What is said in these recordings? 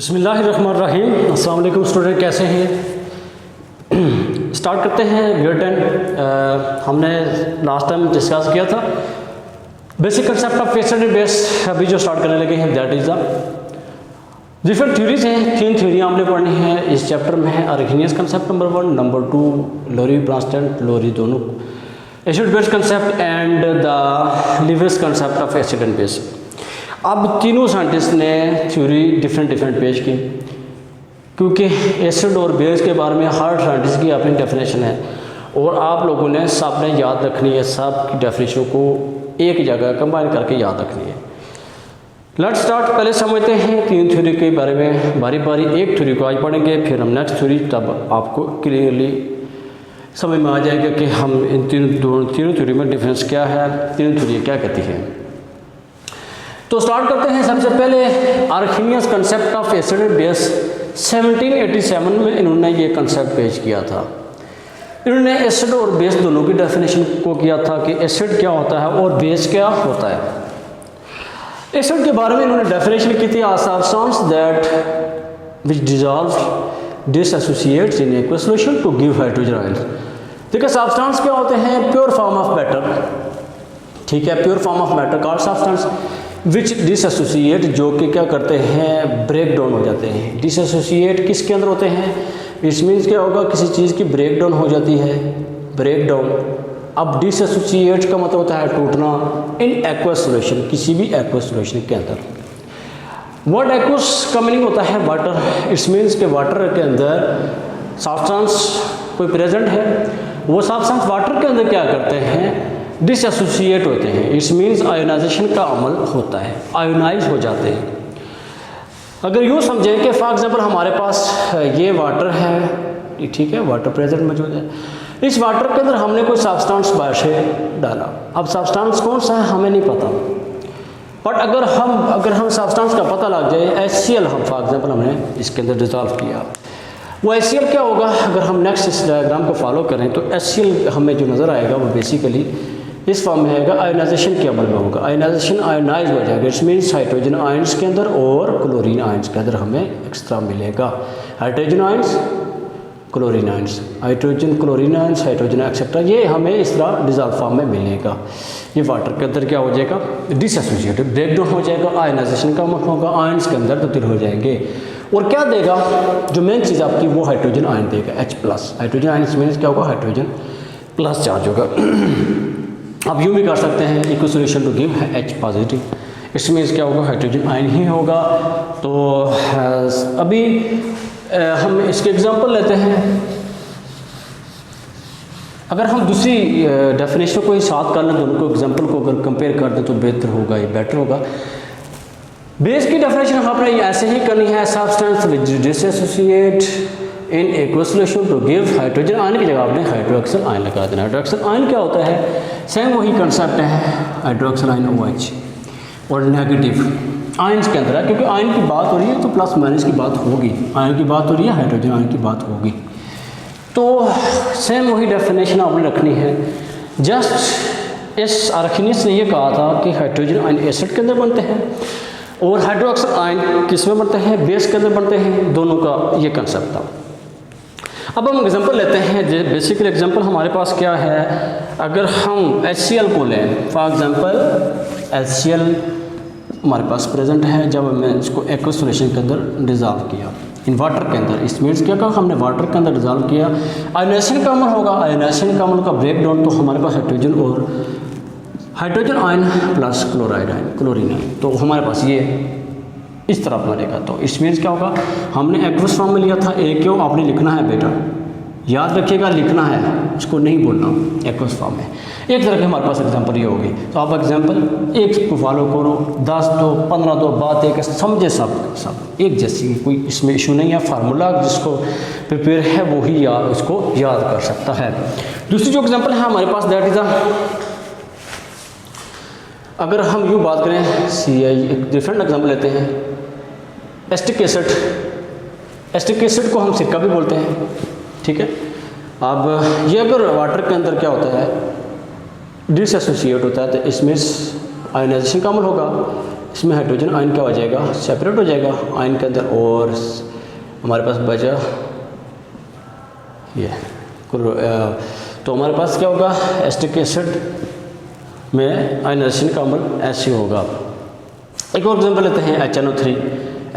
बिस्मिल्लाहिर्रहमानिर्रहीम। अस्सलाम वालेकुम स्टूडेंट, कैसे हैं? स्टार्ट करते हैं ग्रेड 10। हमने लास्ट टाइम डिस्कस किया था basic concept of phasor base. अभी जो स्टार्ट करने लगे हैं that is the different theories हैं। 3 थ्योरी हमने पढ़नी है इस चैप्टर में है। आर्गेनियस कंसेप्ट नंबर 1, नंबर 2 लोरी ब्रांस्टेड लोरी दोनों acid base concept and the Lewis concept of acid and base. अब तीनों साइंटिस्ट ने थ्योरी डिफरेंट पेश की, क्योंकि एसिड और बेस के बारे में हर साइंटिस्ट की अपनी डेफिनेशन है और आप लोगों ने सब ने याद रखनी है। सब की डेफिनेशन को एक जगह कंबाइन करके याद रखनी है। Let's start. पहले समझते हैं 3 थ्योरी के बारे में बारी बारी। एक थ्योरी को आज पढ़ेंगे, फिर हम नेक्स्ट थ्योरी, तब आपको क्लियरली समझ में आ जाएगा कि हम इन तीनों थ्योरी में डिफरेंस क्या है, तीनों थ्योरी क्या कहती है। तो स्टार्ट करते हैं। सबसे पहले Arrhenius concept of acid and base 1787 में इन्होंने ये कंसेप्ट पेश किया था। इन्होंने एसिड और बेस दोनों की डेफिनेशन को किया था कि एसिड क्या होता है और बेस क्या होता है। एसिड के बारे में इन्होंने डेफिनेशन की थी substance that which dissolve dissociates in aqueous solution to give hydrogen ions. देखिए सब्सटेंस क्या होते हैं? प्योर फॉर्म ऑफ मैटर, ठीक है, pure form of matter called substance which dissociate, जो कि क्या करते हैं, ब्रेक डाउन हो जाते हैं। डिसएसोसिएट किसके अंदर होते हैं? इट्स मीन्स क्या होगा, किसी चीज़ की ब्रेक डाउन हो जाती है, ब्रेक डाउन। अब डिसएसोसिएट का मतलब होता है टूटना इन एक्वस सॉल्यूशन, किसी भी एक्वस सॉल्यूशन के अंदर। वर्ड एक्वस का मीनिंग होता है वाटर। इट्स मीन्स के वाटर के अंदर सब्सटेंस कोई प्रेजेंट है, वो सब्सटेंस वाटर के अंदर क्या करते हैं, डिसएसोसिएट होते हैं। इट्स मीन्स आयोनाइजेशन का अमल होता है, आयोनाइज हो जाते हैं। अगर यूँ समझें कि फॉर एग्जांपल हमारे पास ये वाटर है, ठीक है, वाटर प्रेजेंट मौजूद है। इस वाटर के अंदर हमने कोई सब्सटेंस बाहर से डाला। अब सब्सटेंस कौन सा है हमें नहीं पता, बट अगर हम सब्सटेंस का पता लग जाए, HCl हम फॉर एग्जांपल हमने इसके अंदर डिजॉल्व किया, वो HCl क्या होगा? अगर हम नेक्स्ट इस डायग्राम को फॉलो करें तो HCl हमें जो नज़र आएगा वो बेसिकली इस फॉर्म में आएगा, आयोनाइजेशन के अमल में होगा। आयोनाइजेशन आयोनाइज हो जाएगा। इट्स मीन्स हाइड्रोजन आयंस के अंदर और क्लोरीन आयंस के अंदर हमें एक्स्ट्रा मिलेगा। Hydrogen ions, chlorine ions, hydrogen chlorine ions, hydrogen etcetera, ये हमें इस तरह डिजॉल्व फॉर्म में मिलेगा। ये वाटर के अंदर क्या हो जाएगा, डिसएसोसिएट, ब्रेक डाउन हो जाएगा, आयोनाइजेशन का अमल होगा, आयंस के अंदर तब्दील हो जाएंगे। और क्या देगा, जो मेन चीज़ आपकी वो हाइड्रोजन आयन देगा, H+। हाइड्रोजन आयंस मीन्स क्या होगा, हाइड्रोजन प्लस चार्ज होगा। अब यूँ भी कर सकते हैं, aqueous solution to give H positive, इसमें क्या होगा, हाइड्रोजन आयन ही होगा। तो अभी हम इसके एग्जांपल लेते हैं। अगर हम दूसरी डेफिनेशन को ही साथ कर लें, दोनों को एग्जांपल को अगर कंपेयर कर दें तो बेहतर होगा, ये बेटर होगा। बेस की डेफिनेशन आपने ऐसे ही करनी है, substance which dissociate in aqueous solution to give hydrogen ion की जगह आपने हाइड्रोक्सिल आयन लगा देना। हाइड्रोक्सिल आयन क्या होता है? सेम वही कंसेप्ट है, हाइड्रोक्सिल आयन OH और नेगेटिव आयंस के अंदर है, क्योंकि आयन की बात हो रही है तो प्लस माइनस की बात होगी, आयन की बात हो रही है, हाइड्रोजन आयन की बात होगी। तो सेम वही डेफिनेशन आपने रखनी है। जस्ट इस आर्गेनियस ने ये कहा था कि हाइड्रोजन आयन एसिड के अंदर बनते हैं और हाइड्रोक्सिल आयन किस में बनते हैं, बेस के अंदर बनते हैं, दोनों का ये कंसेप्ट था। अब हम एग्जांपल लेते हैं। बेसिकली एग्जांपल हमारे पास क्या है, अगर हम HCl को लें, फॉर एग्जांपल HCl हमारे पास प्रेजेंट है, जब हमने इसको एक्वस सॉल्यूशन के अंदर डिजॉल्व किया इन वाटर के अंदर, इस मीन्स क्या कहा, हमने वाटर के अंदर डिजॉल्व किया, आयोनाइजेशन का अमल होगा। आयोनाइजेशन का अमल का ब्रेक डाउन, तो हमारे पास हाइड्रोजन और hydrogen ion plus chloride ion, chlorine ion, तो हमारे पास ये इस तरफ बनेगा। तो इस मीन्स क्या होगा, हमने एक्वस फॉर्म में लिया था, क्यों आपने लिखना है बेटा, याद रखिएगा, लिखना है, इसको नहीं बोलना, एक्वस फॉर्म में। एक तरह के हमारे पास एग्जांपल ये होगी, तो आप एग्जांपल एक को फॉलो करो, 10 दो 15 दो बात एक समझे, सब एक जैसी, कोई इसमें इशू नहीं है। फार्मूला जिसको प्रिपेयर है वो ही उसको याद कर सकता है। दूसरी जो एग्जाम्पल है हमारे पास दैट इज अगर हम यूँ बात करें CI, एक डिफरेंट एग्जाम्पल लेते हैं, एस्टिक एसिड। एस्टिक एसिड को हम सिरका भी बोलते हैं, ठीक है। अब ये अगर वाटर के अंदर क्या होता है, डिसएसोसिएट होता है, तो इसमें आयोनाइजेशन का अमल होगा, इसमें हाइड्रोजन आयन क्या हो जाएगा, सेपरेट हो जाएगा आयन के अंदर, और हमारे पास बचा ये तो हमारे पास क्या होगा, एसिटिक एसिड में आयनाइजेशन का अमल ऐसे होगा। एक और एग्जांपल लेते हैं HNO3।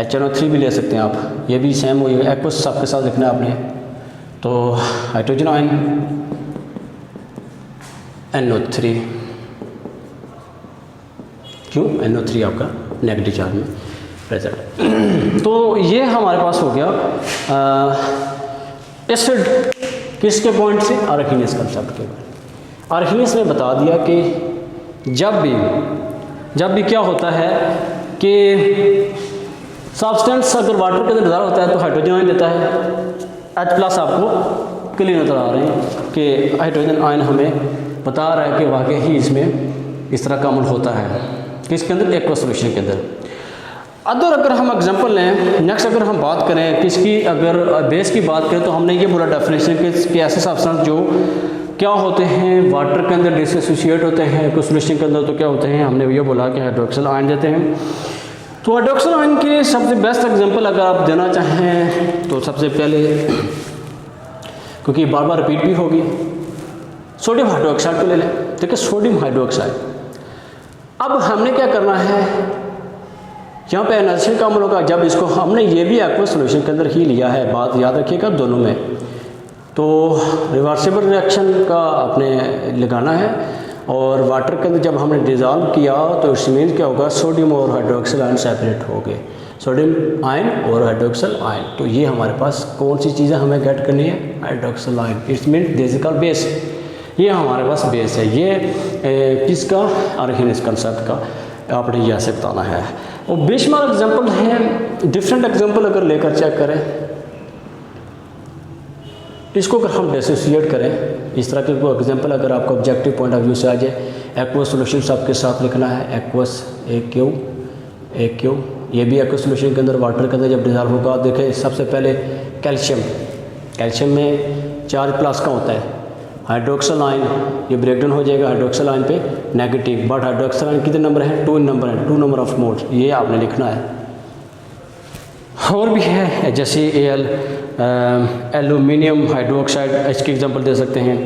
HNO3 भी ले सकते हैं आप, ये भी सेम वही एक्वस आपके साथ लिखना है आपने। तो हाइड्रोजन आयन NO3, क्यों NO3 आपका नेगेटिव चार्ज में प्रेजेंट। तो ये हमारे पास हो गया एसिड किसके पॉइंट से, आर्कीनियस कंसेप्ट के बारे। आर्कीनियस ने बता दिया कि जब भी क्या होता है कि सब्सटेंस अगर वाटर के अंदर डिजॉल्व होता है तो हाइड्रोजन आयन देता है। H+ आपको क्लियर नजर आ रहे हैं कि हाइड्रोजन आयन हमें बता रहा है कि वाकई ही इसमें इस तरह का अमल होता है, किसके अंदर, एक्वा सॉल्यूशन के अंदर। अगर हम एग्जांपल लें, नेक्स्ट अगर हम बात करें किसकी, अगर बेस की बात करें तो हमने ये बोला डेफिनेशन कि ऐसे सब्सटेंस जो क्या होते हैं वाटर के अंदर डिसोसिएट होते हैं, एक्वा सॉल्यूशन के अंदर तो क्या होते हैं, हमने ये बोला कि हाइड्रोक्सिल आयन देते हैं। तो हाइड्रोक्सिल आयन के सबसे बेस्ट एग्जांपल अगर आप देना चाहें तो सबसे पहले, क्योंकि बार बार रिपीट भी होगी, सोडियम हाइड्रोक्साइड को ले लें। देखिए सोडियम हाइड्रोक्साइड, अब हमने क्या करना है, यहाँ पे एनालिसिस का अमल होगा जब इसको हमने ये भी एक्वा सॉल्यूशन के अंदर ही लिया है, बात याद रखिएगा दोनों में। तो रिवर्सिबल रिएक्शन का आपने लगाना है, और वाटर के अंदर जब हमने डिज़ोल्व किया तो इसमें क्या होगा, सोडियम और हाइड्रोक्सिल आयन सेपरेट हो गए, सोडियम आयन और हाइड्रोक्सिल आयन। तो ये हमारे पास कौन सी चीज़ें हमें गेट करनी है, hydroxyl ion, it's mean basical base, ये हमारे पास बेस है। ये किसका, आर्कीनियस कंसेप्ट का आपने ये ऐसे बताना है। और बेशुमार एग्जाम्पल हैं, डिफरेंट एग्जाम्पल अगर लेकर चेक करें, इसको अगर हम डिसोसिएट करें, इस तरह के कोई एग्जाम्पल अगर आपको ऑब्जेक्टिव पॉइंट ऑफ व्यू से आ जाए, एक्वा सॉल्यूशन सबके साथ लिखना है, एक्वस AQ, ये भी एक्वा सॉल्यूशन के अंदर वाटर के अंदर जब डिजॉल्व होगा, देखें सबसे पहले कैल्शियम में चार्ज+ का होता है, हाइड्रोक्सिल आयन ये ब्रेकडाउन हो जाएगा हाइड्रोक्सिल आयन पे नेगेटिव, बट हाइड्रोक्सिल आयन कितने नंबर हैं, 2 नंबर हैं, 2 नंबर ऑफ मोल्स, ये आपने लिखना है। और भी है जैसे एल्यूमिनियम हाइड्रोक्साइड, इसकी एग्जांपल दे सकते हैं,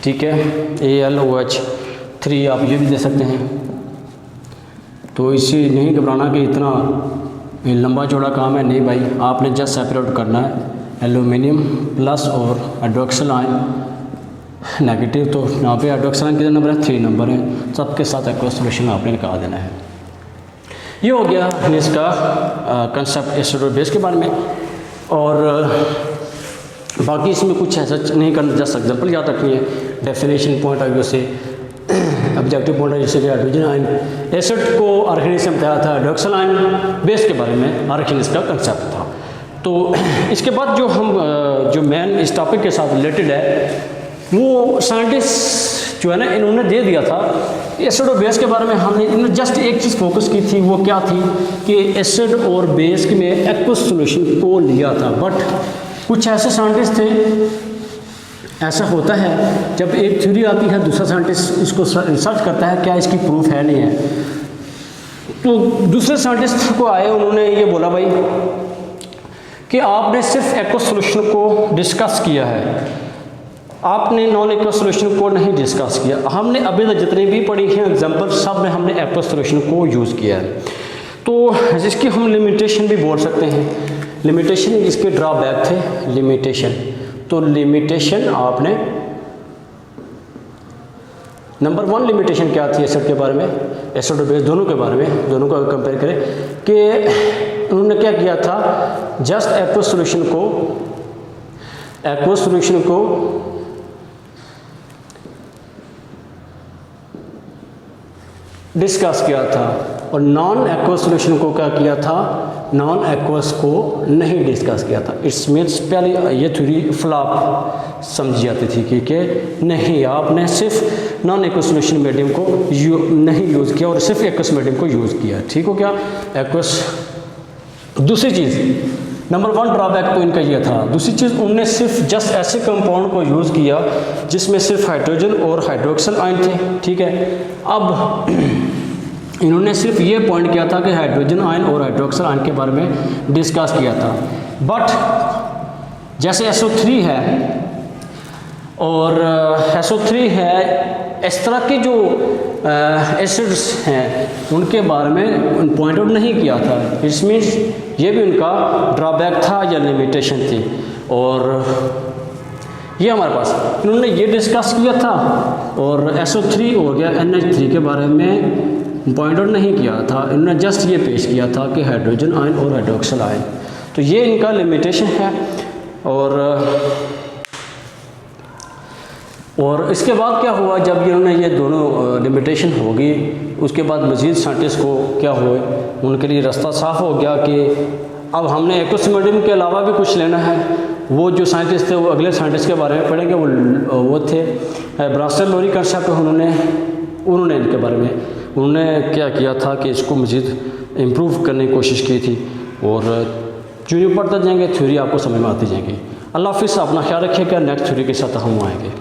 ठीक है, AlOH3 आप ये भी दे सकते हैं। तो इससे नहीं घबराना कि इतना लंबा चौड़ा काम है, नहीं भाई, आपने जस्ट सेपरेट करना है एल्यूमिनियम प्लस और हाइड्रोक्सिल आयन नेगेटिव। तो यहाँ पे हाइड्रोक्सिल आयन कितने नंबर है, 3 नंबर है, सबके साथ एक्वा सॉल्यूशन आपने निकाल देना है। ये हो गया इसका कंसेप्ट एसिड और बेस के बारे में। और बाकी इसमें कुछ ऐसा नहीं करना, जस्ट एग्जांपल याद रखनी है, डेफिनेशन पॉइंट ऑफ व्यू से, ऑब्जेक्टिव पॉइंट ऑफ व्यू से। हाइड्रोजन आयन एसिड को आर्कीनियस ने बताया था, हाइड्रोक्सिल आयन बेस के बारे में आर्कीनियस का कंसेप्ट था। तो इसके बाद जो मेन इस टॉपिक के साथ रिलेटेड है वो साइंटिस्ट जो है ना, इन्होंने दे दिया था एसिड और बेस के बारे में। इन्होंने जस्ट एक चीज़ फोकस की थी, वो क्या थी कि एसिड और बेस में एक्वस सॉल्यूशन को लिया था। बट कुछ ऐसे साइंटिस्ट थे, ऐसा होता है जब एक थ्योरी आती है, दूसरा साइंटिस्ट इसको रिसर्च करता है क्या इसकी प्रूफ है नहीं है, तो दूसरे साइंटिस्ट को आए, उन्होंने ये बोला भाई कि आपने सिर्फ एक्वस सॉल्यूशन को डिस्कस किया है, आपने नॉन एक्वस सॉल्यूशन को नहीं डिस्कस किया। हमने अभी तक जितने भी पढ़ी हैं एग्जांपल, सब में हमने एक्वस सॉल्यूशन को यूज़ किया है। तो जिसकी हम लिमिटेशन भी बोल सकते हैं, लिमिटेशन इसके ड्रॉबैक थे, लिमिटेशन। तो लिमिटेशन आपने नंबर 1 लिमिटेशन क्या थी एसिड के बारे में, एसिड और बेस दोनों के बारे में, दोनों को कंपेयर करें कि उन्होंने क्या किया था, जस्ट एक्वस सॉल्यूशन को डिस्कस किया था, और नॉन एक्वस सॉल्यूशन को क्या किया था, नॉन एक्वस को नहीं डिस्कस किया था। इट्स मीन्स पहले ये थ्योरी फ्लॉप समझी जाती थी कि नहीं, आपने सिर्फ नॉन एक्वस सॉल्यूशन मीडियम को नहीं यूज़ किया और सिर्फ एक्वस मीडियम को यूज़ किया, ठीक हो गया एक्वस। दूसरी चीज़, नंबर 1 ड्रॉबैक तो इनका ये था। दूसरी चीज़, उनने सिर्फ जस्ट ऐसे कंपाउंड को यूज़ किया जिसमें सिर्फ हाइड्रोजन और हाइड्रोक्सिल आयन थे, ठीक है। अब इन्होंने सिर्फ ये पॉइंट किया था कि हाइड्रोजन आयन और हाइड्रोक्सल आयन के बारे में डिस्कस किया था। बट जैसे SO3 है और SO3 है, इस तरह के जो एसिड्स हैं उनके बारे में पॉइंट आउट नहीं किया था। इट्स मीन्स ये भी उनका ड्रॉबैक था या लिमिटेशन थी। और ये हमारे पास इन्होंने ये डिस्कस किया था और SO3 हो गया NH3 के बारे में पॉइंट आउट नहीं किया था। इन्होंने जस्ट ये पेश किया था कि हाइड्रोजन आयन और हाइड्रोक्सल आयन, तो ये इनका लिमिटेशन है। और इसके बाद क्या हुआ, जब इन्होंने ये दोनों लिमिटेशन होगी, उसके बाद मज़ीद साइंटिस्ट को क्या हुए, उनके लिए रास्ता साफ़ हो गया कि अब हमने एक्वोसिमेडियम के अलावा भी कुछ लेना है। वो जो साइंटिस्ट थे वो अगले साइंटिस्ट के बारे में पढ़ेंगे, वो थे ब्रांस्टन लोरी कंसेप्ट। उन्होंने इनके बारे में उन्होंने क्या किया था कि इसको मज़ीद इम्प्रूव करने की कोशिश की थी। और जो पढ़ते जाएंगे थ्योरी आपको समझ में आती जाएंगी। अल्लाह हाफ़िज़, अपना ख्याल रखिएगा। नेक्स्ट थ्योरी के साथ हम आएंगे।